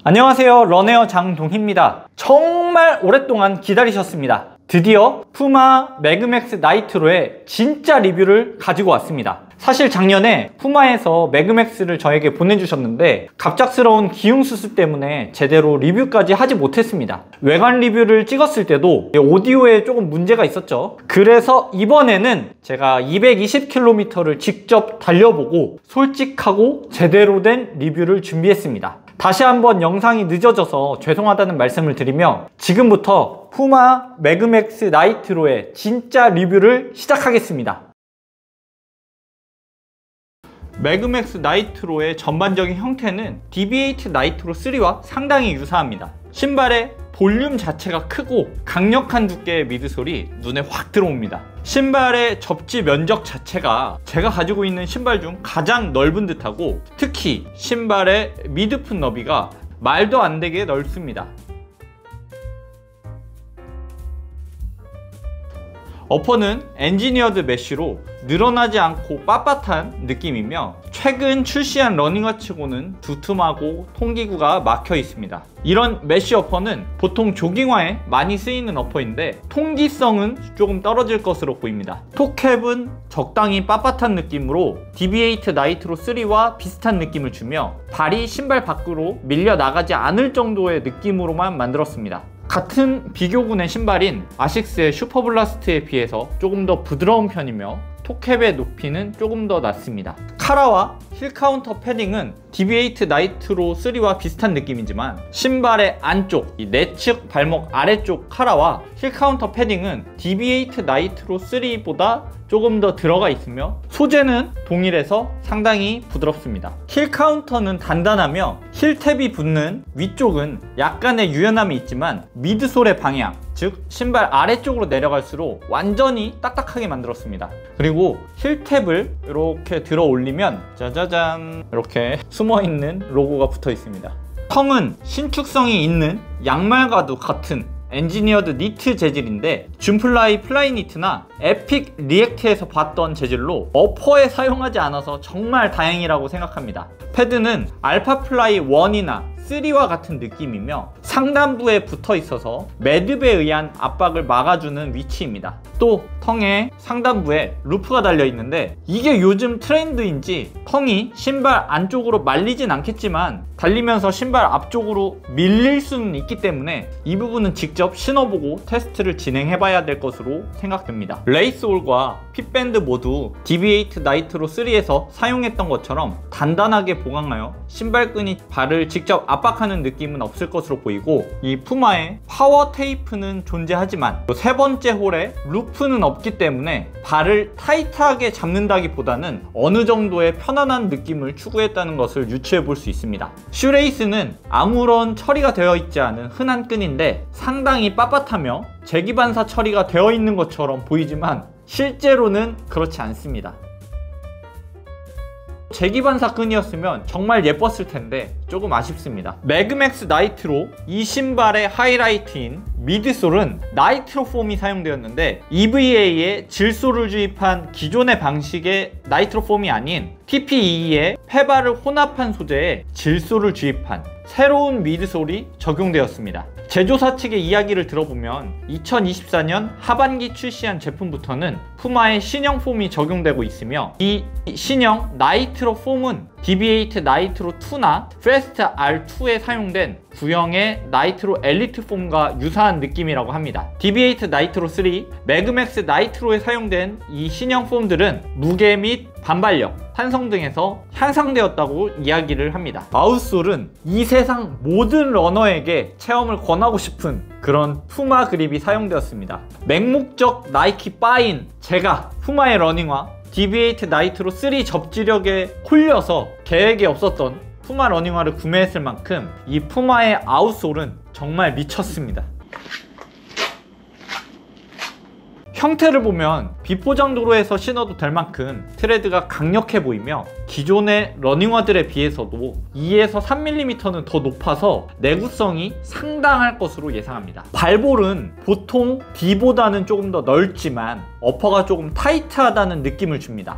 안녕하세요, 런웨어 장동희입니다. 정말 오랫동안 기다리셨습니다. 드디어 푸마 매그맥스 나이트로의 진짜 리뷰를 가지고 왔습니다. 사실 작년에 푸마에서 매그맥스를 저에게 보내주셨는데 갑작스러운 기흉수습 때문에 제대로 리뷰까지 하지 못했습니다. 외관 리뷰를 찍었을 때도 오디오에 조금 문제가 있었죠. 그래서 이번에는 제가 220km를 직접 달려보고 솔직하고 제대로 된 리뷰를 준비했습니다. 다시 한번 영상이 늦어져서 죄송하다는 말씀을 드리며 지금부터 푸마 매그맥스 나이트로의 진짜 리뷰를 시작하겠습니다. 매그맥스 나이트로의 전반적인 형태는 DB8 나이트로 3와 상당히 유사합니다. 신발의 볼륨 자체가 크고 강력한 두께의 미드솔이 눈에 확 들어옵니다. 신발의 접지 면적 자체가 제가 가지고 있는 신발 중 가장 넓은 듯하고 특히 신발의 미드풋 너비가 말도 안 되게 넓습니다. 어퍼는 엔지니어드 메쉬로 늘어나지 않고 빳빳한 느낌이며 최근 출시한 러닝화치고는 두툼하고 통기구가 막혀 있습니다. 이런 메쉬 어퍼는 보통 조깅화에 많이 쓰이는 어퍼인데 통기성은 조금 떨어질 것으로 보입니다. 톱캡은 적당히 빳빳한 느낌으로 DB8 나이트로 3와 비슷한 느낌을 주며 발이 신발 밖으로 밀려 나가지 않을 정도의 느낌으로만 만들었습니다. 같은 비교군의 신발인 아식스의 슈퍼블라스트에 비해서 조금 더 부드러운 편이며 톱캡의 높이는 조금 더 낮습니다. 카라와 힐 카운터 패딩은 DB8 나이트로 3와 비슷한 느낌이지만 신발의 안쪽, 이 내측 발목 아래쪽 카라와 힐 카운터 패딩은 DB8 나이트로 3보다 조금 더 들어가 있으며 소재는 동일해서 상당히 부드럽습니다. 힐 카운터는 단단하며 힐탭이 붙는 위쪽은 약간의 유연함이 있지만 미드솔의 방향, 즉 신발 아래쪽으로 내려갈수록 완전히 딱딱하게 만들었습니다. 그리고 힐탭을 이렇게 들어 올리면 짜자잔 이렇게 숨어있는 로고가 붙어 있습니다. 텅은 신축성이 있는 양말과도 같은 엔지니어드 니트 재질인데 줌플라이 플라이 니트나 에픽 리액트에서 봤던 재질로 어퍼에 사용하지 않아서 정말 다행이라고 생각합니다. 패드는 알파플라이 1이나 3와 같은 느낌이며 상단부에 붙어 있어서 매듭에 의한 압박을 막아주는 위치입니다. 또 텅의 상단부에 루프가 달려 있는데 이게 요즘 트렌드인지 텅이 신발 안쪽으로 말리진 않겠지만 달리면서 신발 앞쪽으로 밀릴 수는 있기 때문에 이 부분은 직접 신어보고 테스트를 진행해봐야 될 것으로 생각됩니다. 레이스홀과 핏밴드 모두 DB8 나이트로 3에서 사용했던 것처럼 단단하게 보강하여 신발끈이 발을 직접 압박하는 느낌은 없을 것으로 보이고 이 푸마의 파워 테이프는 존재하지만 세 번째 홀에 루프는 없기 때문에 발을 타이트하게 잡는다기보다는 어느 정도의 편안한 느낌을 추구했다는 것을 유추해 볼 수 있습니다. 슈레이스는 아무런 처리가 되어 있지 않은 흔한 끈인데 상당히 빳빳하며 재기반사 처리가 되어 있는 것처럼 보이지만 실제로는 그렇지 않습니다. 재기반사 끈이었으면 정말 예뻤을 텐데 조금 아쉽습니다. 매그맥스 나이트로 이 신발의 하이라이트인 미드솔은 나이트로 폼이 사용되었는데 EVA에 질소를 주입한 기존의 방식의 나이트로 폼이 아닌 TPE의 페바를 혼합한 소재에 질소를 주입한 새로운 미드솔이 적용되었습니다. 제조사 측의 이야기를 들어보면 2024년 하반기 출시한 제품부터는 푸마의 신형 폼이 적용되고 있으며 이 신형 나이트로 폼은 DB8 나이트로 2나 페스트 R2에 사용된 구형의 나이트로 엘리트 폼과 유사한 느낌이라고 합니다. DB8 나이트로 3, 매그맥스 나이트로에 사용된 이 신형 폼들은 무게 및 반발력, 탄성 등에서 향상되었다고 이야기를 합니다. 아웃솔은 이 세상 모든 러너에게 체험을 권하고 싶은 그런 푸마 그립이 사용되었습니다. 맹목적 나이키 빠인 제가 푸마의 러닝화 DB8 나이트로 3 접지력에 홀려서 계획에 없었던 푸마 러닝화를 구매했을 만큼 이 푸마의 아웃솔은 정말 미쳤습니다. 형태를 보면 비포장 도로에서 신어도 될 만큼 트레드가 강력해 보이며 기존의 러닝화들에 비해서도 2에서 3mm는 더 높아서 내구성이 상당할 것으로 예상합니다. 발볼은 보통 D보다는 조금 더 넓지만 어퍼가 조금 타이트하다는 느낌을 줍니다.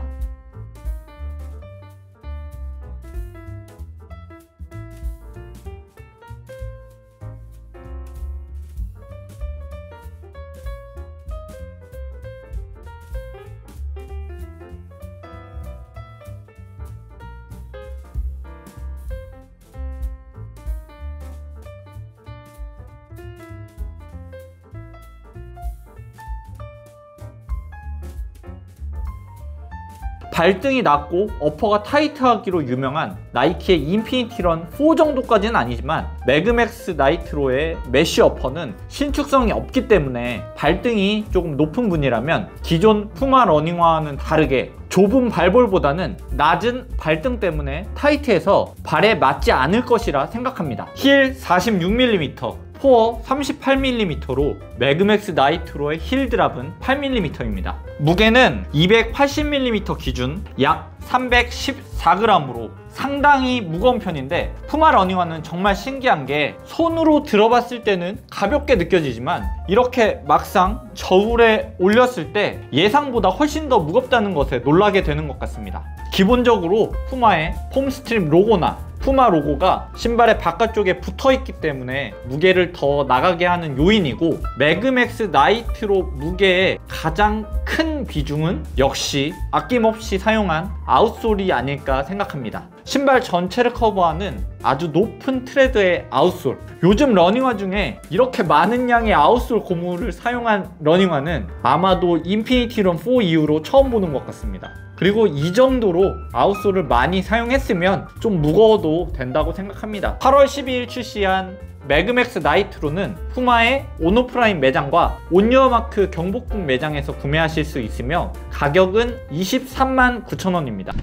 발등이 낮고 어퍼가 타이트하기로 유명한 나이키의 인피니티런 4 정도까지는 아니지만 매그맥스 나이트로의 메쉬 어퍼는 신축성이 없기 때문에 발등이 조금 높은 분이라면 기존 푸마 러닝화와는 다르게 좁은 발볼보다는 낮은 발등 때문에 타이트해서 발에 맞지 않을 것이라 생각합니다. 힐 46mm, 포어 38mm로 매그맥스 나이트로의 힐 드랍은 8mm입니다. 무게는 280mm 기준 약 314g으로 상당히 무거운 편인데 푸마 러닝화는 정말 신기한 게 손으로 들어봤을 때는 가볍게 느껴지지만 이렇게 막상 저울에 올렸을 때 예상보다 훨씬 더 무겁다는 것에 놀라게 되는 것 같습니다. 기본적으로 푸마의 폼스트림 로고나 푸마 로고가 신발의 바깥쪽에 붙어있기 때문에 무게를 더 나가게 하는 요인이고, 매그맥스 나이트로 무게의 가장 큰 비중은 역시 아낌없이 사용한 아웃솔이 아닐까 생각합니다. 신발 전체를 커버하는 아주 높은 트레드의 아웃솔. 요즘 러닝화 중에 이렇게 많은 양의 아웃솔 고무를 사용한 러닝화는 아마도 인피니티런 4 이후로 처음 보는 것 같습니다. 그리고 이 정도로 아웃솔을 많이 사용했으면 좀 무거워도 된다고 생각합니다. 8월 12일 출시한 매그맥스 나이트로는 푸마의 온오프라인 매장과 온유어마크 경복궁 매장에서 구매하실 수 있으며 가격은 239,000원입니다.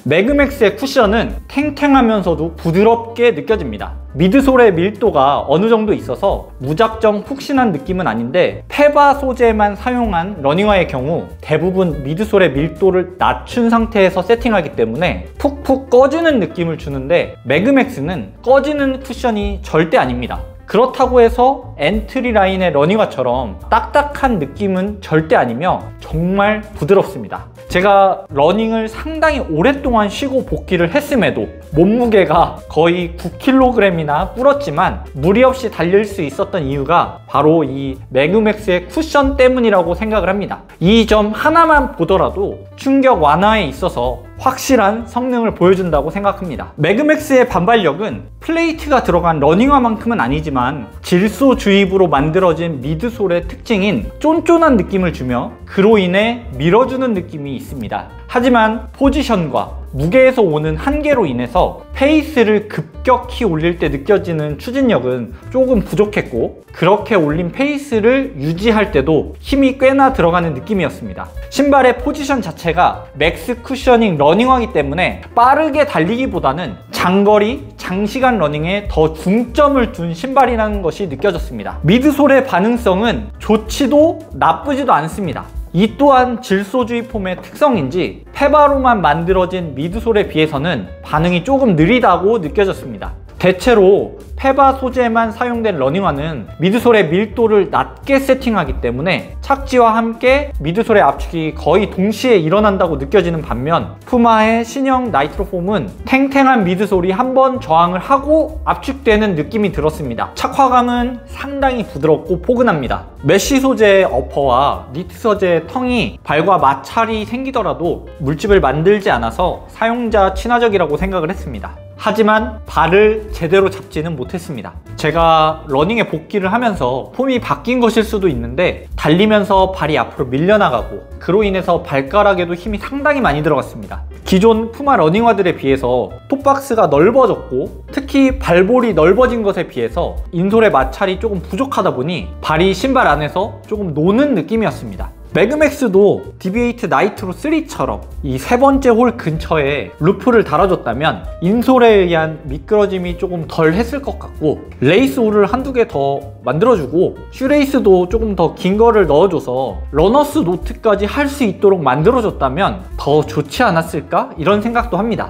매그맥스의 쿠션은 탱탱하면서도 부드럽게 느껴집니다. 미드솔의 밀도가 어느 정도 있어서 무작정 푹신한 느낌은 아닌데, 페바 소재만 사용한 러닝화의 경우 대부분 미드솔의 밀도를 낮춘 상태에서 세팅하기 때문에 푹푹 꺼지는 느낌을 주는데, 매그맥스는 꺼지는 쿠션이 절대 아닙니다. 그렇다고 해서 엔트리 라인의 러닝화처럼 딱딱한 느낌은 절대 아니며 정말 부드럽습니다. 제가 러닝을 상당히 오랫동안 쉬고 복귀를 했음에도 몸무게가 거의 9kg이나 불었지만 무리 없이 달릴 수 있었던 이유가 바로 이 매그맥스의 쿠션 때문이라고 생각을 합니다. 이 점 하나만 보더라도 충격 완화에 있어서 확실한 성능을 보여준다고 생각합니다. 매그맥스의 반발력은 플레이트가 들어간 러닝화만큼은 아니지만 질소 주입으로 만들어진 미드솔의 특징인 쫀쫀한 느낌을 주며 그로 인해 밀어주는 느낌이 있습니다. 하지만 포지션과 무게에서 오는 한계로 인해서 페이스를 급격히 올릴 때 느껴지는 추진력은 조금 부족했고, 그렇게 올린 페이스를 유지할 때도 힘이 꽤나 들어가는 느낌이었습니다. 신발의 포지션 자체가 맥스 쿠셔닝 러닝화이기 때문에 빠르게 달리기보다는 장거리, 장시간 러닝에 더 중점을 둔 신발이라는 것이 느껴졌습니다. 미드솔의 반응성은 좋지도 나쁘지도 않습니다. 이 또한 질소주의 폼의 특성인지 페바로만 만들어진 미드솔에 비해서는 반응이 조금 느리다고 느껴졌습니다. 대체로 페바 소재만 사용된 러닝화는 미드솔의 밀도를 낮게 세팅하기 때문에 착지와 함께 미드솔의 압축이 거의 동시에 일어난다고 느껴지는 반면, 푸마의 신형 나이트로폼은 탱탱한 미드솔이 한번 저항을 하고 압축되는 느낌이 들었습니다. 착화감은 상당히 부드럽고 포근합니다. 메쉬 소재의 어퍼와 니트 소재의 텅이 발과 마찰이 생기더라도 물집을 만들지 않아서 사용자 친화적이라고 생각을 했습니다. 하지만 발을 제대로 잡지는 못했습니다. 제가 러닝에 복귀를 하면서 폼이 바뀐 것일 수도 있는데, 달리면서 발이 앞으로 밀려나가고 그로 인해서 발가락에도 힘이 상당히 많이 들어갔습니다. 기존 푸마 러닝화들에 비해서 톱박스가 넓어졌고, 특히 발볼이 넓어진 것에 비해서 인솔의 마찰이 조금 부족하다 보니 발이 신발 안에서 조금 노는 느낌이었습니다. 매그맥스도 DB8 나이트로 3처럼 이 세 번째 홀 근처에 루프를 달아줬다면 인솔에 의한 미끄러짐이 조금 덜 했을 것 같고, 레이스 홀을 한두 개 더 만들어주고 슈레이스도 조금 더 긴 거를 넣어줘서 러너스 노트까지 할 수 있도록 만들어줬다면 더 좋지 않았을까? 이런 생각도 합니다.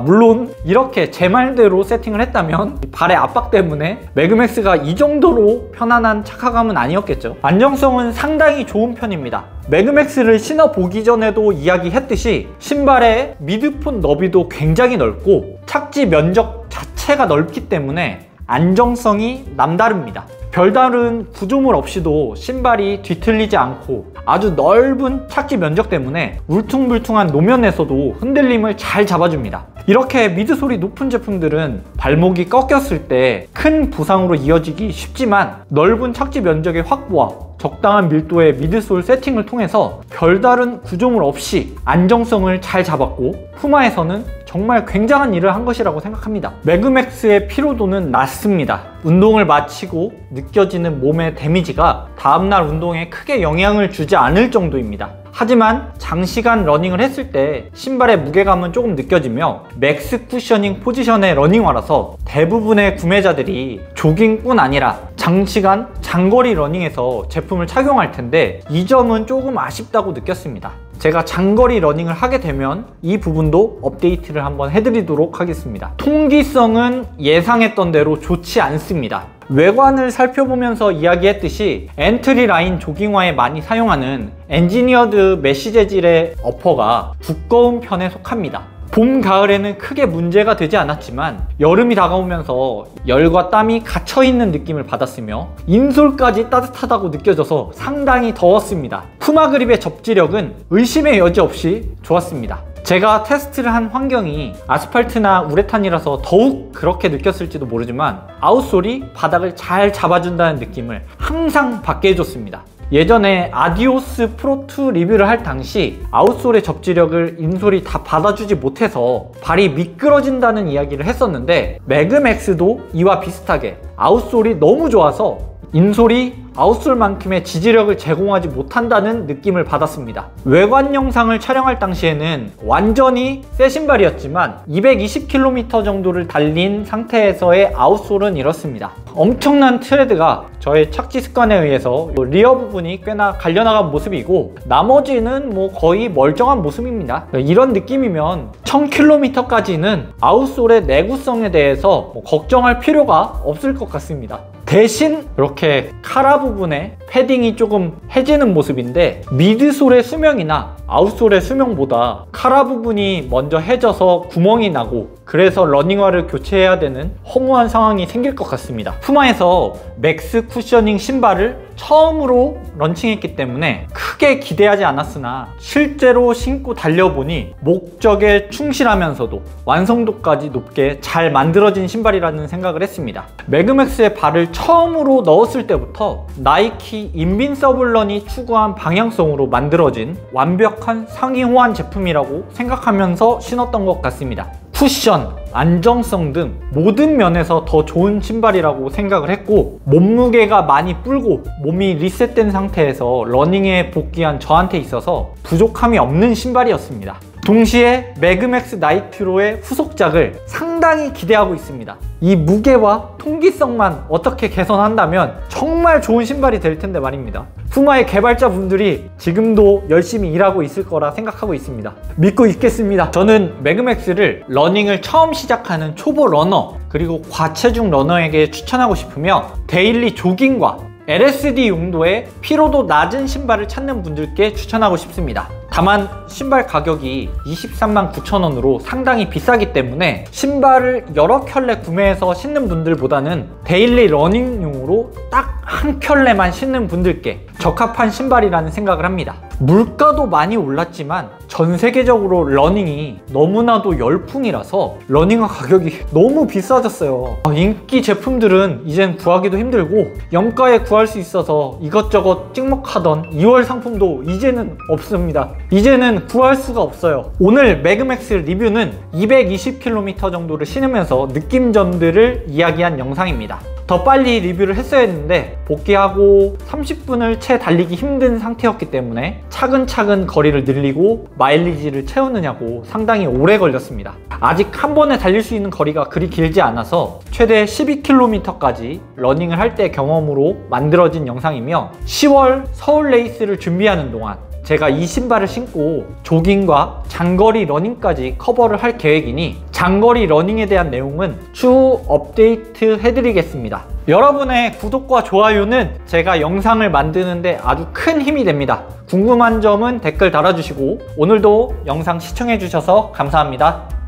물론 이렇게 제 말대로 세팅을 했다면 발의 압박 때문에 매그맥스가 이 정도로 편안한 착화감은 아니었겠죠. 안정성은 상당히 좋은 편입니다. 매그맥스를 신어보기 전에도 이야기했듯이 신발의 미드폰 너비도 굉장히 넓고 착지 면적 자체가 넓기 때문에 안정성이 남다릅니다. 별다른 구조물 없이도 신발이 뒤틀리지 않고 아주 넓은 착지 면적 때문에 울퉁불퉁한 노면에서도 흔들림을 잘 잡아줍니다. 이렇게 미드솔이 높은 제품들은 발목이 꺾였을 때 큰 부상으로 이어지기 쉽지만 넓은 착지 면적의 확보와 적당한 밀도의 미드솔 세팅을 통해서 별다른 구조물 없이 안정성을 잘 잡았고 푸마에서는 정말 굉장한 일을 한 것이라고 생각합니다. 매그맥스의 피로도는 낮습니다. 운동을 마치고 느껴지는 몸의 데미지가 다음날 운동에 크게 영향을 주지 않을 정도입니다. 하지만 장시간 러닝을 했을 때 신발의 무게감은 조금 느껴지며 맥스 쿠셔닝 포지션의 러닝화라서 대부분의 구매자들이 조깅뿐 아니라 장시간 장거리 러닝에서 제품을 착용할 텐데 이 점은 조금 아쉽다고 느꼈습니다. 제가 장거리 러닝을 하게 되면 이 부분도 업데이트를 한번 해드리도록 하겠습니다. 통기성은 예상했던 대로 좋지 않습니다. 외관을 살펴보면서 이야기했듯이 엔트리 라인 조깅화에 많이 사용하는 엔지니어드 메쉬 재질의 어퍼가 두꺼운 편에 속합니다. 봄, 가을에는 크게 문제가 되지 않았지만 여름이 다가오면서 열과 땀이 갇혀있는 느낌을 받았으며 인솔까지 따뜻하다고 느껴져서 상당히 더웠습니다. 푸마 그립의 접지력은 의심의 여지 없이 좋았습니다. 제가 테스트를 한 환경이 아스팔트나 우레탄이라서 더욱 그렇게 느꼈을지도 모르지만 아웃솔이 바닥을 잘 잡아준다는 느낌을 항상 받게 해줬습니다. 예전에 아디오스 프로2 리뷰를 할 당시 아웃솔의 접지력을 인솔이 다 받아주지 못해서 발이 미끄러진다는 이야기를 했었는데 매그맥스도 이와 비슷하게 아웃솔이 너무 좋아서 인솔이 아웃솔만큼의 지지력을 제공하지 못한다는 느낌을 받았습니다. 외관 영상을 촬영할 당시에는 완전히 새 신발이었지만 220km 정도를 달린 상태에서의 아웃솔은 이렇습니다. 엄청난 트레드가 저의 착지 습관에 의해서 리어 부분이 꽤나 갈려나간 모습이고 나머지는 거의 멀쩡한 모습입니다. 이런 느낌이면 1000km까지는 아웃솔의 내구성에 대해서 걱정할 필요가 없을 것 같습니다. 대신 이렇게 카라 부분에 패딩이 조금 해지는 모습인데 미드솔의 수명이나 아웃솔의 수명보다 카라 부분이 먼저 해져서 구멍이 나고 그래서 러닝화를 교체해야 되는 허무한 상황이 생길 것 같습니다. 푸마에서 맥스 쿠셔닝 신발을 처음으로 런칭했기 때문에 크게 기대하지 않았으나 실제로 신고 달려보니 목적에 충실하면서도 완성도까지 높게 잘 만들어진 신발이라는 생각을 했습니다. 매그맥스의 발을 처음으로 넣었을 때부터 나이키 인빈서블런이 추구한 방향성으로 만들어진 완벽한 상위 호환 제품이라고 생각하면서 신었던 것 같습니다. 쿠션, 안정성 등 모든 면에서 더 좋은 신발이라고 생각을 했고 몸무게가 많이 불고 몸이 리셋된 상태에서 러닝에 복귀한 저한테 있어서 부족함이 없는 신발이었습니다. 동시에 매그맥스 나이트로의 후속작을 상당히 기대하고 있습니다. 이 무게와 통기성만 어떻게 개선한다면 정말 좋은 신발이 될 텐데 말입니다. 푸마의 개발자분들이 지금도 열심히 일하고 있을 거라 생각하고 있습니다. 믿고 있겠습니다. 저는 매그맥스를 러닝을 처음 시작하는 초보 러너 그리고 과체중 러너에게 추천하고 싶으며 데일리 조깅과 LSD 용도의 피로도 낮은 신발을 찾는 분들께 추천하고 싶습니다. 다만 신발 가격이 23만 9천원으로 상당히 비싸기 때문에 신발을 여러 켤레 구매해서 신는 분들보다는 데일리 러닝용으로 딱 한 켤레만 신는 분들께 적합한 신발이라는 생각을 합니다. 물가도 많이 올랐지만 전 세계적으로 러닝이 너무나도 열풍이라서 러닝화 가격이 너무 비싸졌어요. 인기 제품들은 이젠 구하기도 힘들고 염가에 구할 수 있어서 이것저것 찍먹하던 2월 상품도 이제는 없습니다. 이제는 구할 수가 없어요. 오늘 매그맥스 리뷰는 220km 정도를 신으면서 느낌점들을 이야기한 영상입니다. 더 빨리 리뷰를 했어야 했는데 복귀하고 30분을 채 달리기 힘든 상태였기 때문에 차근차근 거리를 늘리고 마일리지를 채우느냐고 상당히 오래 걸렸습니다. 아직 한 번에 달릴 수 있는 거리가 그리 길지 않아서 최대 12km까지 러닝을 할 때 경험으로 만들어진 영상이며 10월 서울 레이스를 준비하는 동안 제가 이 신발을 신고 조깅과 장거리 러닝까지 커버를 할 계획이니 장거리 러닝에 대한 내용은 추후 업데이트 해드리겠습니다. 여러분의 구독과 좋아요는 제가 영상을 만드는데 아주 큰 힘이 됩니다. 궁금한 점은 댓글 달아주시고 오늘도 영상 시청해주셔서 감사합니다.